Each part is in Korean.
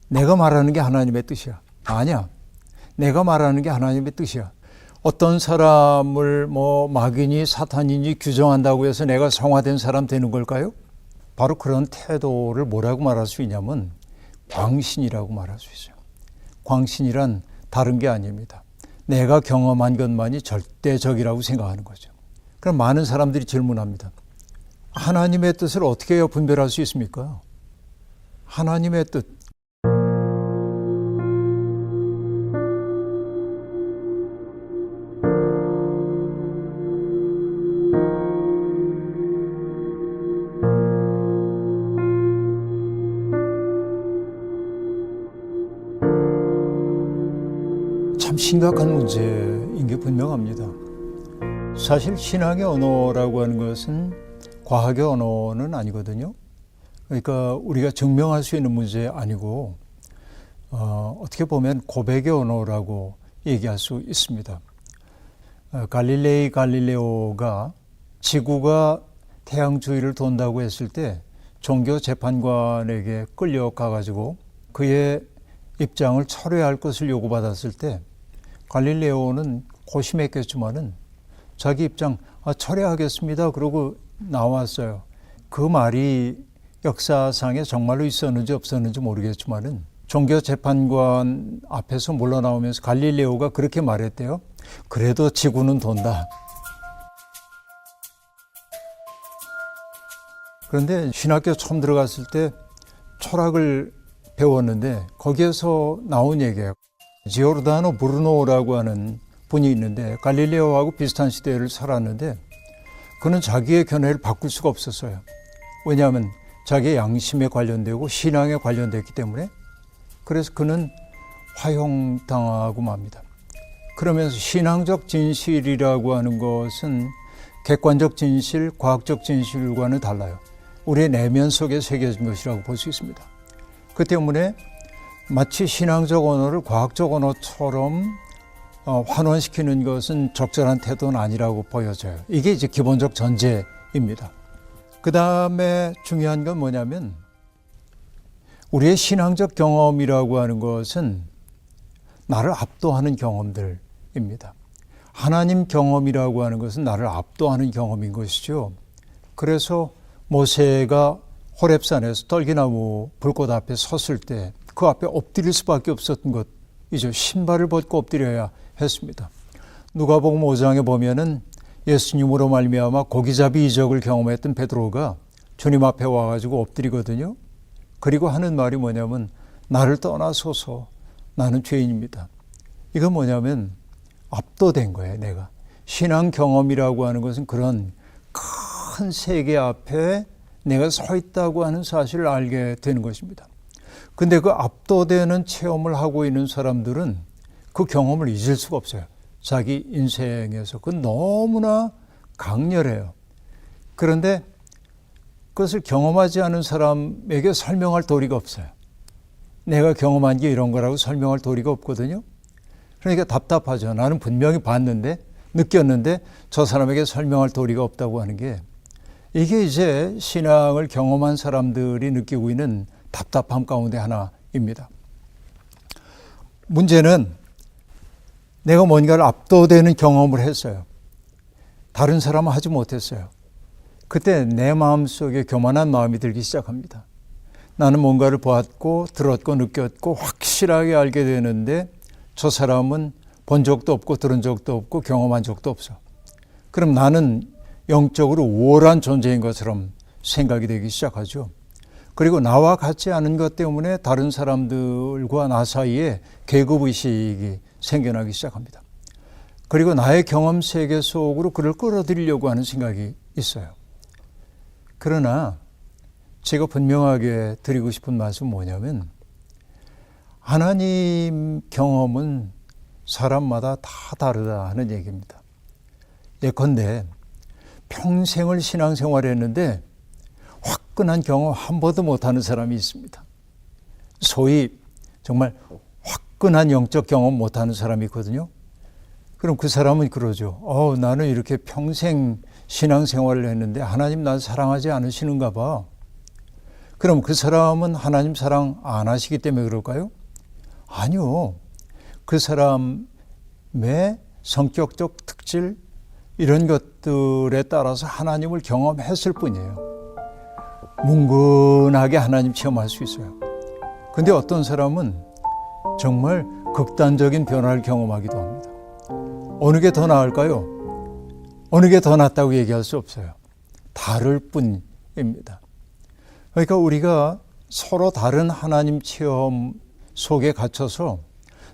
내가 말하는 게 하나님의 뜻이야. 아니야. 내가 말하는 게 하나님의 뜻이야. 어떤 사람을 마귀니 사탄이니 규정한다고 해서 내가 성화된 사람 되는 걸까요? 바로 그런 태도를 뭐라고 말할 수 있냐면 광신이라고 말할 수 있어요. 광신이란 다른 게 아닙니다. 내가 경험한 것만이 절대적이라고 생각하는 거죠. 그럼 많은 사람들이 질문합니다. 하나님의 뜻을 어떻게 분별할 수 있습니까? 하나님의 뜻. 참 심각한 문제인 게 분명합니다. 사실 신학의 언어라고 하는 것은 과학의 언어는 아니거든요. 그러니까 우리가 증명할 수 있는 문제 아니고 어떻게 보면 고백의 언어라고 얘기할 수 있습니다. 갈릴레오가 지구가 태양 주위를 돈다고 했을 때 종교 재판관에게 끌려가가지고 그의 입장을 철회할 것을 요구받았을 때 갈릴레오는 고심했겠지만은 자기 입장 철회하겠습니다. 그러고 나왔어요. 그 말이 역사상에 정말로 있었는지 없었는지 모르겠지만은 종교 재판관 앞에서 물러나오면서 갈릴레오가 그렇게 말했대요. 그래도 지구는 돈다. 그런데 신학교 처음 들어갔을 때 철학을 배웠는데 거기에서 나온 얘기예요. 지오르다노 브루노라고 하는 분이 있는데 갈릴레오하고 비슷한 시대를 살았는데 그는 자기의 견해를 바꿀 수가 없었어요. 왜냐하면 자기의 양심에 관련되고 신앙에 관련됐기 때문에. 그래서 그는 화형당하고 맙니다. 그러면서 신앙적 진실이라고 하는 것은 객관적 진실, 과학적 진실과는 달라요. 우리의 내면 속에 새겨진 것이라고 볼 수 있습니다. 그 때문에 마치 신앙적 언어를 과학적 언어처럼 환원시키는 것은 적절한 태도는 아니라고 보여져요. 이게 이제 기본적 전제입니다. 그 다음에 중요한 건 뭐냐면 우리의 신앙적 경험이라고 하는 것은 나를 압도하는 경험들입니다. 하나님 경험이라고 하는 것은 나를 압도하는 경험인 것이죠. 그래서 모세가 호렙산에서 떨기나무 불꽃 앞에 섰을 때 그 앞에 엎드릴 수밖에 없었던 것이죠. 신발을 벗고 엎드려야 했습니다. 누가복음 5장에 보면은 예수님으로 말미암아 고기잡이 이적을 경험했던 베드로가 주님 앞에 와가지고 엎드리거든요. 그리고 하는 말이 뭐냐면 나를 떠나소서 나는 죄인입니다. 이건 뭐냐면 압도된 거예요. 내가 신앙 경험이라고 하는 것은 그런 큰 세계 앞에 내가 서 있다고 하는 사실을 알게 되는 것입니다. 근데 그 압도되는 체험을 하고 있는 사람들은 그 경험을 잊을 수가 없어요. 자기 인생에서. 그건 너무나 강렬해요. 그런데 그것을 경험하지 않은 사람에게 설명할 도리가 없어요. 내가 경험한 게 이런 거라고 설명할 도리가 없거든요. 그러니까 답답하죠. 나는 분명히 봤는데, 느꼈는데 저 사람에게 설명할 도리가 없다고 하는 게 이게 이제 신앙을 경험한 사람들이 느끼고 있는 답답함 가운데 하나입니다. 문제는 내가 뭔가를 압도되는 경험을 했어요. 다른 사람은 하지 못했어요. 그때 내 마음속에 교만한 마음이 들기 시작합니다. 나는 뭔가를 보았고 들었고 느꼈고 확실하게 알게 되는데 저 사람은 본 적도 없고 들은 적도 없고 경험한 적도 없어. 그럼 나는 영적으로 우월한 존재인 것처럼 생각이 되기 시작하죠. 그리고 나와 같지 않은 것 때문에 다른 사람들과 나 사이에 계급의식이 생겨나기 시작합니다. 그리고 나의 경험 세계 속으로 그를 끌어들이려고 하는 생각이 있어요. 그러나 제가 분명하게 드리고 싶은 말씀은 뭐냐면 하나님 경험은 사람마다 다 다르다 하는 얘기입니다. 예컨대 평생을 신앙생활을 했는데 화끈한 경험 한 번도 못하는 사람이 있습니다. 소위 정말 화끈한 영적 경험 못하는 사람이 있거든요. 그럼 그 사람은 그러죠. 나는 이렇게 평생 신앙생활을 했는데 하나님 날 사랑하지 않으시는가 봐. 그럼 그 사람은 하나님 사랑 안 하시기 때문에 그럴까요? 아니요. 그 사람의 성격적 특질 이런 것들에 따라서 하나님을 경험했을 뿐이에요. 뭉근하게 하나님 체험할 수 있어요. 근데 어떤 사람은 정말 극단적인 변화를 경험하기도 합니다. 어느 게 더 나을까요? 어느 게 더 낫다고 얘기할 수 없어요. 다를 뿐입니다. 그러니까 우리가 서로 다른 하나님 체험 속에 갇혀서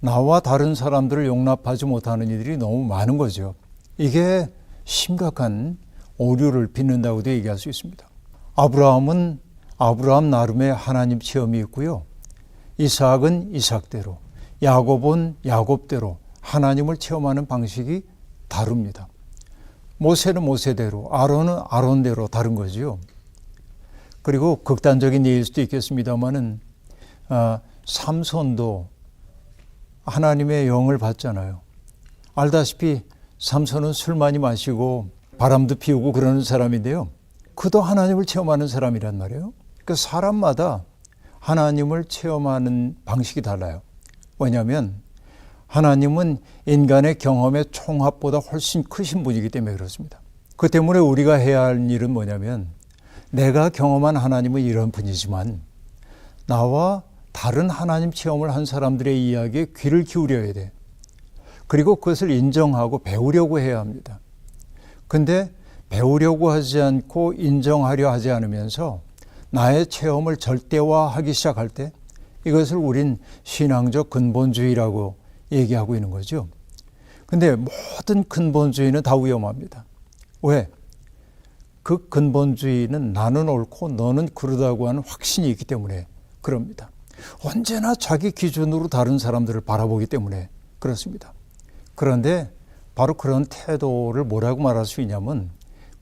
나와 다른 사람들을 용납하지 못하는 이들이 너무 많은 거죠. 이게 심각한 오류를 빚는다고도 얘기할 수 있습니다. 아브라함은 아브라함 나름의 하나님 체험이 있고요. 이삭은 이삭대로, 야곱은 야곱대로 하나님을 체험하는 방식이 다릅니다. 모세는 모세대로, 아론은 아론대로 다른 거지요. 그리고 극단적인 예일 수도 있겠습니다만은 삼손도 하나님의 영을 받잖아요. 알다시피 삼손은 술 많이 마시고 바람도 피우고 그러는 사람인데요. 그도 하나님을 체험하는 사람이란 말이에요. 그 사람마다 하나님을 체험하는 방식이 달라요. 왜냐하면 하나님은 인간의 경험의 총합보다 훨씬 크신 분이기 때문에 그렇습니다. 그 때문에 우리가 해야 할 일은 뭐냐면 내가 경험한 하나님은 이런 분이지만 나와 다른 하나님 체험을 한 사람들의 이야기에 귀를 기울여야 돼. 그리고 그것을 인정하고 배우려고 해야 합니다. 근데 배우려고 하지 않고 인정하려 하지 않으면서 나의 체험을 절대화하기 시작할 때 이것을 우린 신앙적 근본주의라고 얘기하고 있는 거죠. 근데 모든 근본주의는 다 위험합니다. 왜? 그 근본주의는 나는 옳고 너는 그러다고 하는 확신이 있기 때문에 그럽니다. 언제나 자기 기준으로 다른 사람들을 바라보기 때문에 그렇습니다. 그런데 바로 그런 태도를 뭐라고 말할 수 있냐면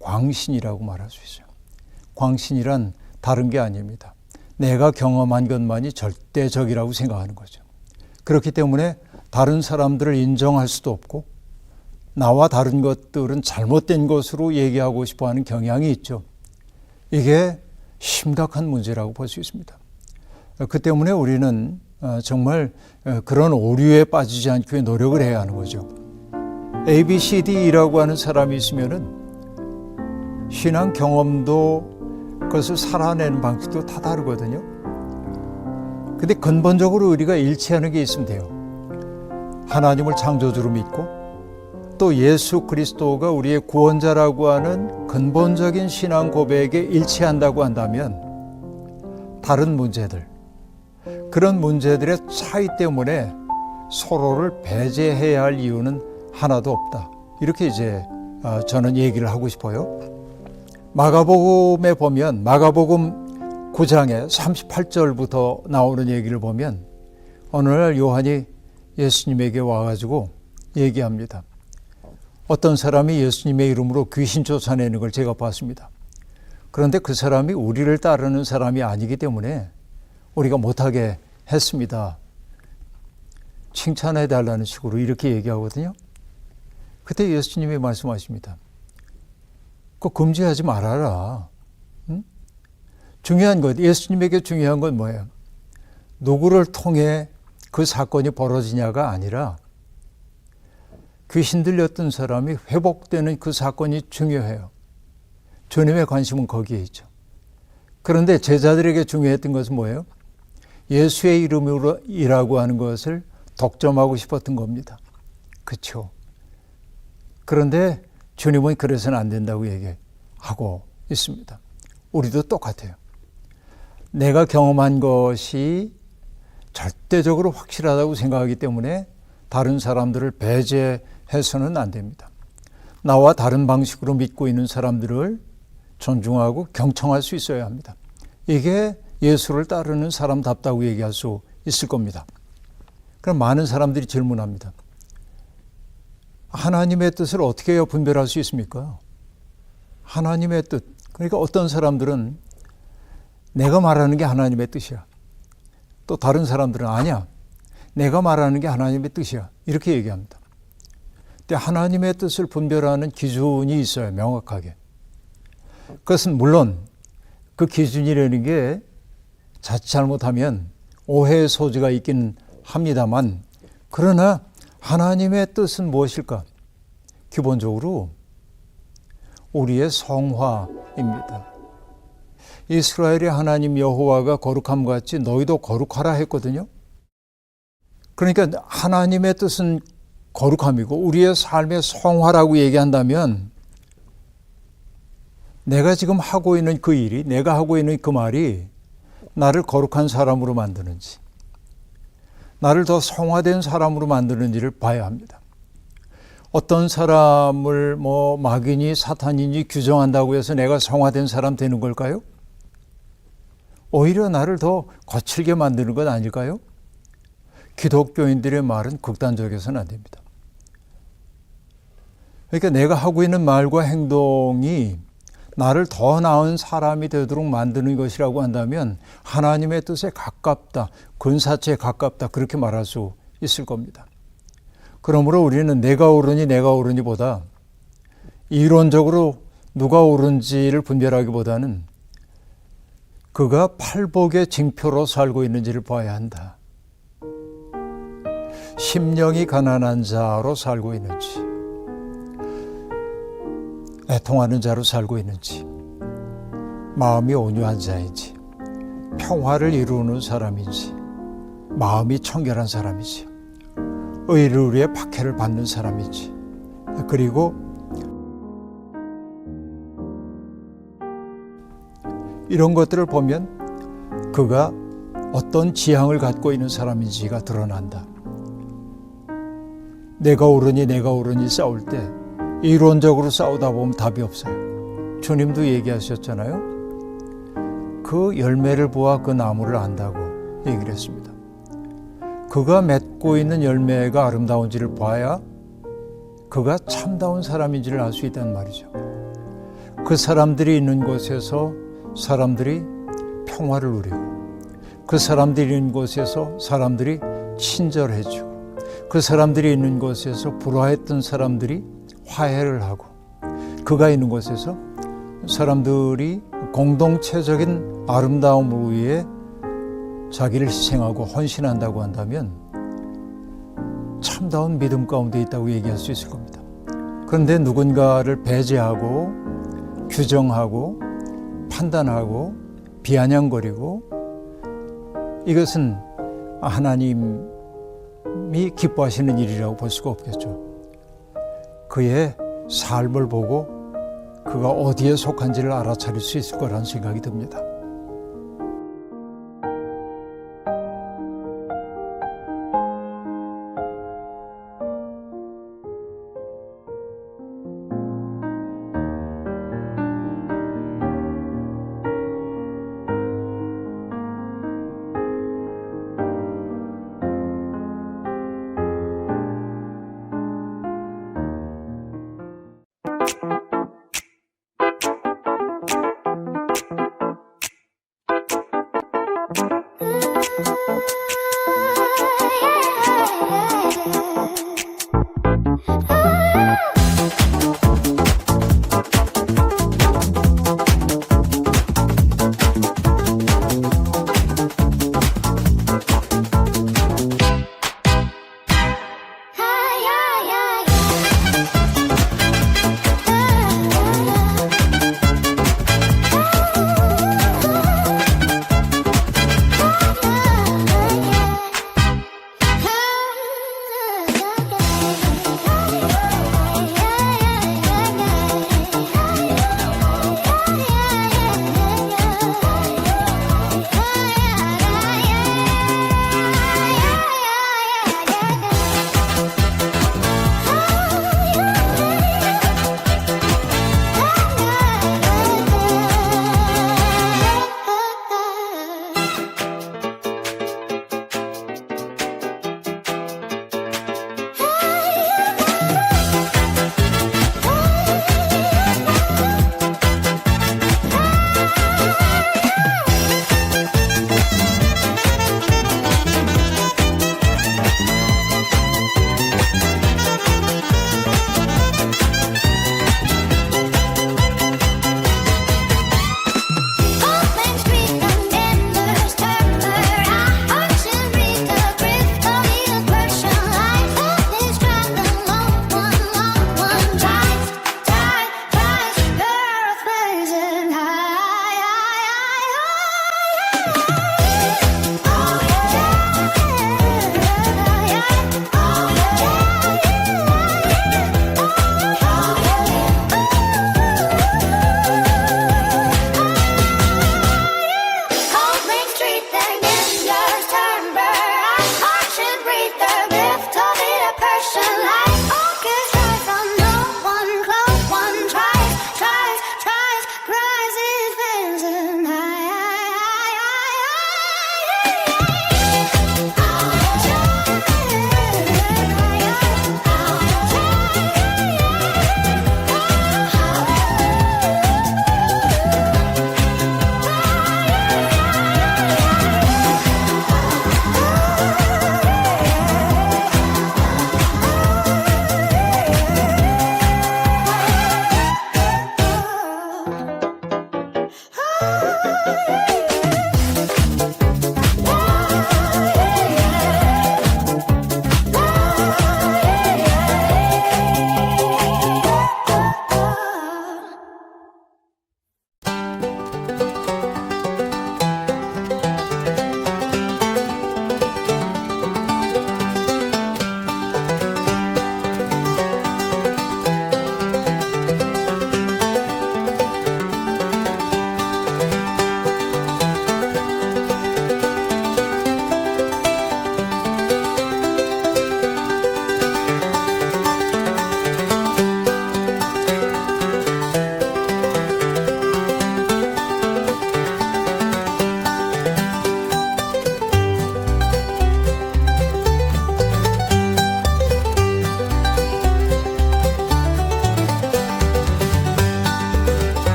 광신이라고 말할 수 있어요. 광신이란 다른 게 아닙니다. 내가 경험한 것만이 절대적이라고 생각하는 거죠. 그렇기 때문에 다른 사람들을 인정할 수도 없고 나와 다른 것들은 잘못된 것으로 얘기하고 싶어하는 경향이 있죠. 이게 심각한 문제라고 볼 수 있습니다. 그 때문에 우리는 정말 그런 오류에 빠지지 않기 위해 노력을 해야 하는 거죠. A, B, C, D라고 하는 사람이 있으면은 신앙 경험도 그것을 살아내는 방식도 다 다르거든요. 근데 근본적으로 우리가 일치하는 게 있으면 돼요. 하나님을 창조주로 믿고 또 예수 그리스도가 우리의 구원자라고 하는 근본적인 신앙 고백에 일치한다고 한다면 다른 문제들, 그런 문제들의 차이 때문에 서로를 배제해야 할 이유는 하나도 없다. 이렇게 이제 저는 얘기를 하고 싶어요. 마가복음에 보면 마가복음 9장에 38절부터 나오는 얘기를 보면 어느 날 요한이 예수님에게 와가지고 얘기합니다. 어떤 사람이 예수님의 이름으로 귀신 쫓아내는 걸 제가 봤습니다. 그런데 그 사람이 우리를 따르는 사람이 아니기 때문에 우리가 못하게 했습니다. 칭찬해 달라는 식으로 이렇게 얘기하거든요. 그때 예수님이 말씀하십니다. 그거 금지하지 말아라. 응? 중요한 것, 예수님에게 중요한 건 뭐예요? 누구를 통해 그 사건이 벌어지냐가 아니라 귀신 들렸던 사람이 회복되는 그 사건이 중요해요. 주님의 관심은 거기에 있죠. 그런데 제자들에게 중요했던 것은 뭐예요? 예수의 이름으로이라고 하는 것을 독점하고 싶었던 겁니다. 그렇죠. 그런데 주님은 그래서는 안 된다고 얘기하고 있습니다. 우리도 똑같아요. 내가 경험한 것이 절대적으로 확실하다고 생각하기 때문에 다른 사람들을 배제해서는 안 됩니다. 나와 다른 방식으로 믿고 있는 사람들을 존중하고 경청할 수 있어야 합니다. 이게 예수를 따르는 사람답다고 얘기할 수 있을 겁니다. 그럼 많은 사람들이 질문합니다. 하나님의 뜻을 어떻게 분별할 수 있습니까? 하나님의 뜻. 그러니까 어떤 사람들은 내가 말하는 게 하나님의 뜻이야. 또 다른 사람들은 아니야. 내가 말하는 게 하나님의 뜻이야. 이렇게 얘기합니다. 근데 하나님의 뜻을 분별하는 기준이 있어요. 명확하게. 그것은 물론 그 기준이라는 게 자칫 잘못하면 오해의 소지가 있긴 합니다만, 그러나 하나님의 뜻은 무엇일까? 기본적으로 우리의 성화입니다. 이스라엘의 하나님 여호와가 거룩함 같이 너희도 거룩하라 했거든요. 그러니까 하나님의 뜻은 거룩함이고 우리의 삶의 성화라고 얘기한다면, 내가 지금 하고 있는 그 일이, 내가 하고 있는 그 말이 나를 거룩한 사람으로 만드는지, 나를 더 성화된 사람으로 만드는지를 봐야 합니다. 어떤 사람을 마귀니 사탄이니 규정한다고 해서 내가 성화된 사람 되는 걸까요? 오히려 나를 더 거칠게 만드는 것 아닐까요? 기독교인들의 말은 극단적이어서는 안 됩니다. 그러니까 내가 하고 있는 말과 행동이 나를 더 나은 사람이 되도록 만드는 것이라고 한다면 하나님의 뜻에 가깝다, 근사체에 가깝다, 그렇게 말할 수 있을 겁니다. 그러므로 우리는 내가 옳으니 보다 이론적으로 누가 옳은지를 분별하기보다는 그가 팔복의 징표로 살고 있는지를 봐야 한다. 심령이 가난한 자로 살고 있는지, 애통하는 자로 살고 있는지, 마음이 온유한 자인지, 평화를 이루는 사람인지, 마음이 청결한 사람인지, 의를 박해를 받는 사람인지, 그리고 이런 것들을 보면 그가 어떤 지향을 갖고 있는 사람인지가 드러난다. 내가 옳으니 싸울 때 이론적으로 싸우다 보면 답이 없어요. 주님도 얘기하셨잖아요. 그 열매를 보아 그 나무를 안다고 얘기를 했습니다. 그가 맺고 있는 열매가 아름다운지를 봐야 그가 참다운 사람인지를 알 수 있다는 말이죠. 그 사람들이 있는 곳에서 사람들이 평화를 누리고, 그 사람들이 있는 곳에서 사람들이 친절해지고, 그 사람들이 있는 곳에서 불화했던 사람들이 화해를 하고, 그가 있는 곳에서 사람들이 공동체적인 아름다움을 위해 자기를 희생하고 헌신한다고 한다면 참다운 믿음 가운데 있다고 얘기할 수 있을 겁니다. 그런데 누군가를 배제하고 규정하고 판단하고 비아냥거리고, 이것은 하나님이 기뻐하시는 일이라고 볼 수가 없겠죠. 그의 삶을 보고 그가 어디에 속한지를 알아차릴 수 있을 거라는 생각이 듭니다.